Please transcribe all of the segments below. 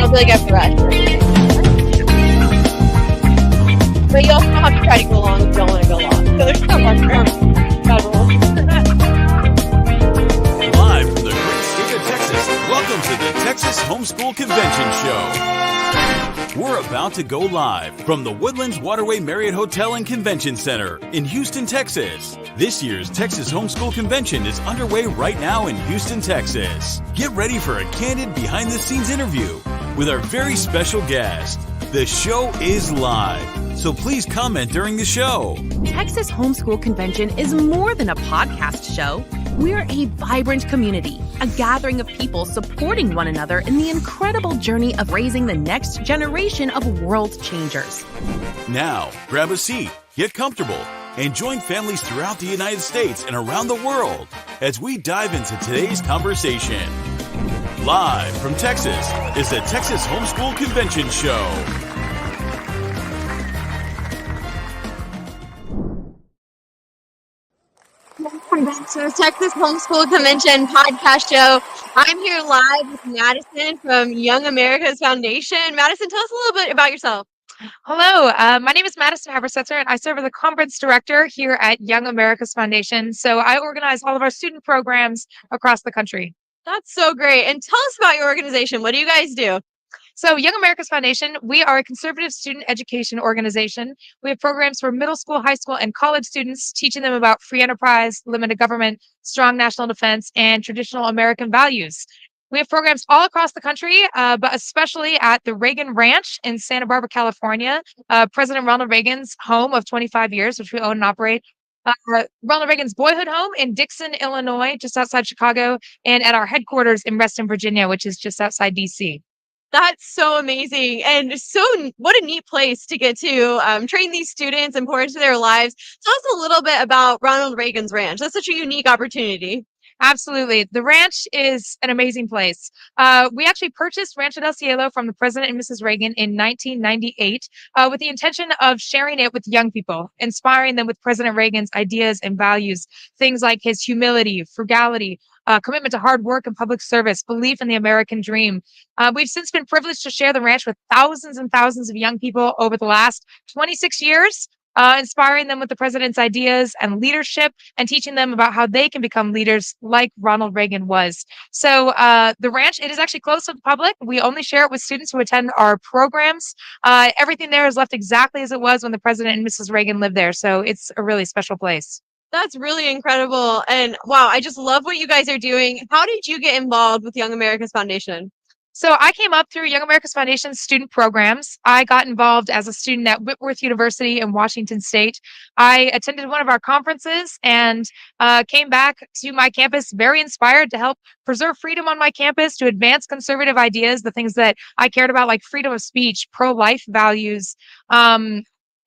Like a rush. But you also have to try to go long if you don't want to go long. So there's not much Live from the great state of Texas, welcome to the Texas HomeSchool Convention Show. We're about to go live from the Woodlands Waterway Marriott Hotel and Convention Center in Houston, Texas. This year's Texas HomeSchool Convention is underway right now in Houston, Texas. Get ready for a candid behind-the-scenes interview with our very special guest. The show is live, so please comment during the show. Texas HomeSchool Convention is more than a podcast show. We're a vibrant community, a gathering of people supporting one another in the incredible journey of raising the next generation of world changers. Now, grab a seat, get comfortable, and join families throughout the United States and around the world as we dive into today's conversation. Live from Texas is the Texas HomeSchool Convention Show. Welcome back to the Texas HomeSchool Convention podcast show. I'm here live with Madison from Young America's Foundation. Madison, tell us a little bit about yourself. Hello, my name is Madison Habersetzer, and I serve as the conference director here at Young America's Foundation. So I organize all of our student programs across the country. That's so great. And tell us about your organization. What do you guys do? So Young America's Foundation, we are a conservative student education organization. We have programs for middle school, high school, and college students, teaching them about free enterprise, limited government, strong national defense, and traditional American values. We have programs all across the country, but especially at the Reagan Ranch in Santa Barbara, California, President Ronald Reagan's home of 25 years, which we own and operate. Ronald Reagan's boyhood home in Dixon, Illinois, just outside Chicago, and at our headquarters in Reston, Virginia, which is just outside DC. That's so amazing. And what a neat place to get to train these students and pour into their lives. Tell us a little bit about Ronald Reagan's ranch. That's such a unique opportunity. Absolutely. The ranch is an amazing place. We actually purchased Rancho del Cielo from the President and Mrs. Reagan in 1998 with the intention of sharing it with young people, inspiring them with President Reagan's ideas and values, things like his humility, frugality, commitment to hard work and public service, belief in the American dream. We've since been privileged to share the ranch with thousands and thousands of young people over the last 26 years. Inspiring them with the president's ideas and leadership and teaching them about how they can become leaders like Ronald Reagan was. So the ranch, it is actually closed to the public. We only share it with students who attend our programs. Everything there is left exactly as it was when the president and Mrs. Reagan lived there. So it's a really special place. That's really incredible. And wow, I just love what you guys are doing. How did you get involved with Young America's Foundation? So I came up through Young America's Foundation's student programs. I got involved as a student at Whitworth University in Washington State. I attended one of our conferences and came back to my campus very inspired to help preserve freedom on my campus, to advance conservative ideas, the things that I cared about, like freedom of speech, pro-life values,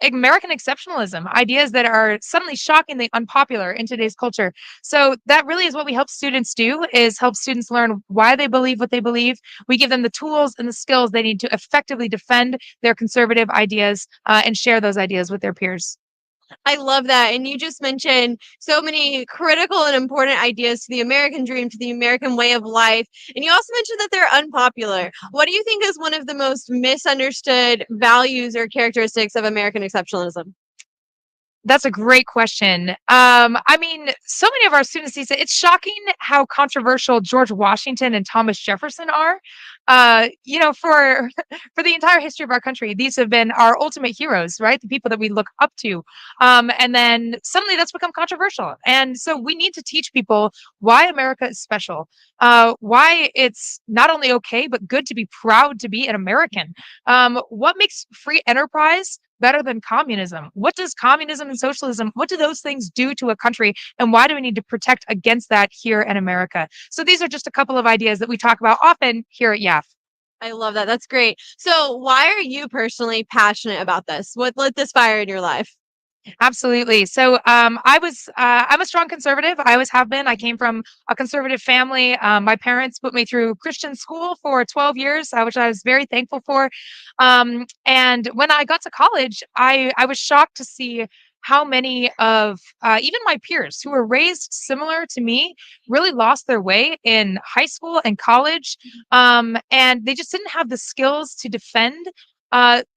American exceptionalism, ideas that are suddenly shockingly unpopular in today's culture. So that really is what we help students do, is help students learn why they believe what they believe. We give them the tools and the skills they need to effectively defend their conservative ideas and share those ideas with their peers. I love that. And you just mentioned so many critical and important ideas to the American dream, to the American way of life. And you also mentioned that they're unpopular. What do you think is one of the most misunderstood values or characteristics of American exceptionalism? That's a great question. I mean, so many of our students say it's shocking how controversial George Washington and Thomas Jefferson are. For the entire history of our country, these have been our ultimate heroes, right? The people that we look up to. And then suddenly that's become controversial. And so we need to teach people why America is special, why it's not only okay, but good to be proud to be an American. What makes free enterprise better than communism? What does communism and socialism, what do those things do to a country? And why do we need to protect against that here in America? So these are just a couple of ideas that we talk about often here at YAF. I love that. That's great. So why are you personally passionate about this? What lit this fire in your life? Absolutely. So I'm a strong conservative. I always have been. I came from a conservative family. My parents put me through Christian school for 12 years, which I was very thankful for. And when I got to college, I was shocked to see how many of even my peers who were raised similar to me really lost their way in high school and college. And they just didn't have the skills to defend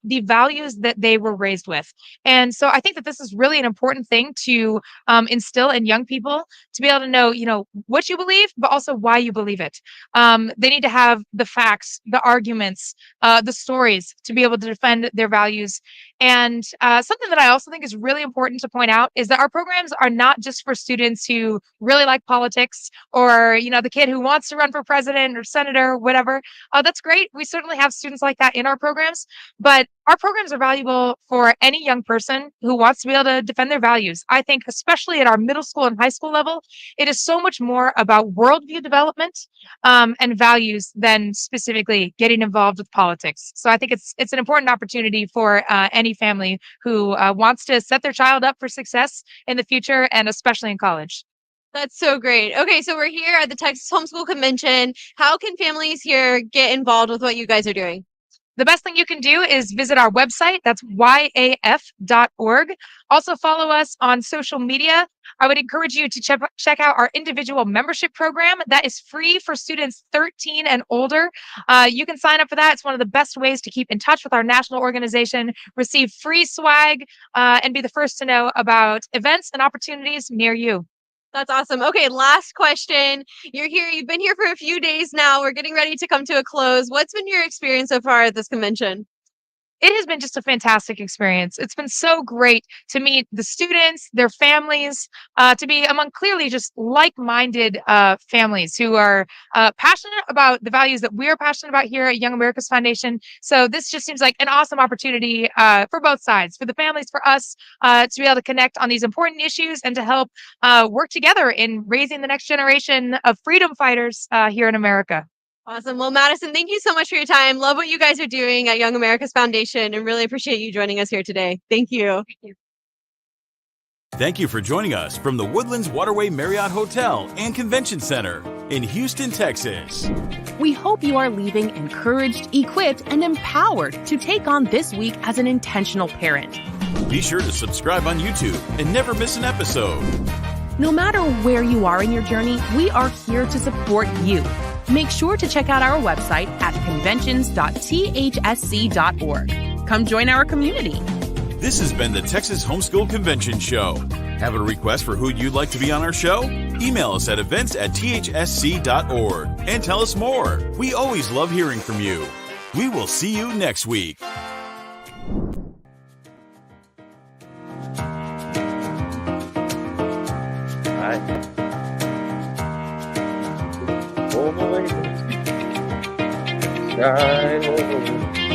the values that they were raised with. And so I think that this is really an important thing to instill in young people to be able to know, what you believe, but also why you believe it. They need to have the facts, the arguments, the stories to be able to defend their values. And something that I also think is really important to point out is that our programs are not just for students who really like politics or, the kid who wants to run for president or senator, whatever. That's great. We certainly have students like that in our programs. But our programs are valuable for any young person who wants to be able to defend their values. I think, especially at our middle school and high school level, it is so much more about worldview development and values than specifically getting involved with politics. So I think it's an important opportunity for any family who wants to set their child up for success in the future, and especially in college. That's so great. Okay, so we're here at the Texas Homeschool Convention. How can families here get involved with what you guys are doing? The best thing you can do is visit our website. That's yaf.org. Also follow us on social media. I would encourage you to check out our individual membership program. That is free for students 13 and older. You can sign up for that. It's one of the best ways to keep in touch with our national organization, receive free swag, and be the first to know about events and opportunities near you. That's awesome. Okay, last question. You're here. You've been here for a few days now. We're getting ready to come to a close. What's been your experience so far at this convention? It has been just a fantastic experience. It's been so great to meet the students, their families, to be among clearly just like-minded families who are passionate about the values that we're passionate about here at Young America's Foundation. So this just seems like an awesome opportunity for both sides, for the families, for us, to be able to connect on these important issues and to help work together in raising the next generation of freedom fighters here in America. Awesome. Well, Madison, thank you so much for your time. Love what you guys are doing at Young America's Foundation and really appreciate you joining us here today. Thank you. Thank you. Thank you for joining us from the Woodlands Waterway Marriott Hotel and Convention Center in Houston, Texas. We hope you are leaving encouraged, equipped, and empowered to take on this week as an intentional parent. Be sure to subscribe on YouTube and never miss an episode. No matter where you are in your journey, we are here to support you. Make sure to check out our website at conventions.thsc.org. Come join our community. This has been the Texas Homeschool Convention Show. Have a request for who you'd like to be on our show? Email us at events@thsc.org and tell us more. We always love hearing from you. We will see you next week. Shine over